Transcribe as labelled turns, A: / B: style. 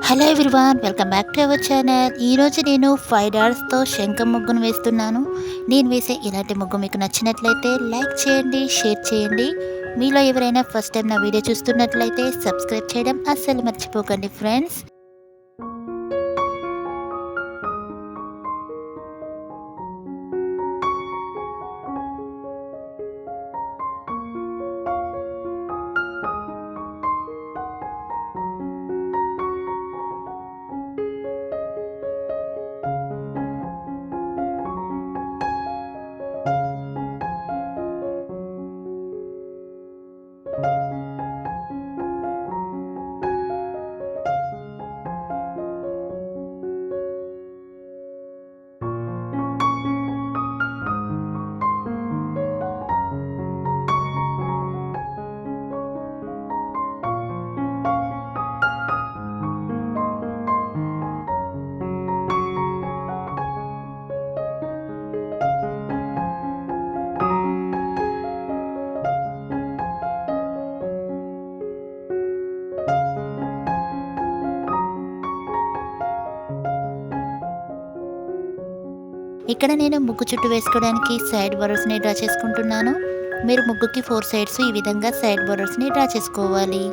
A: Hello everyone, welcome back to our channel. ఈరోజు నేను 5 డాట్స్తో శంఖం ముగ్గును వేస్తున్నాను. నేను వేసే ఇలాంటి ముగ్గు మీకు నచ్చినట్లయితే లైక్ చేయండి, షేర్ చేయండి. మీలో ఎవరైనా ఫస్ట్ టైం నా వీడియో చూస్తున్నట్లయితే సబ్స్క్రైబ్ చేయడం అస్సలు మర్చిపోకండి ఫ్రెండ్స్. ఇక్కడ నేను ముగ్గు చుట్టూ వేసుకోవడానికి సైడ్ బోర్డర్స్ని డ్రా చేసుకుంటున్నాను. మీరు ముగ్గుకి 4 సైడ్స్ ఈ విధంగా సైడ్ బోర్డర్స్ని డ్రా చేసుకోవాలి.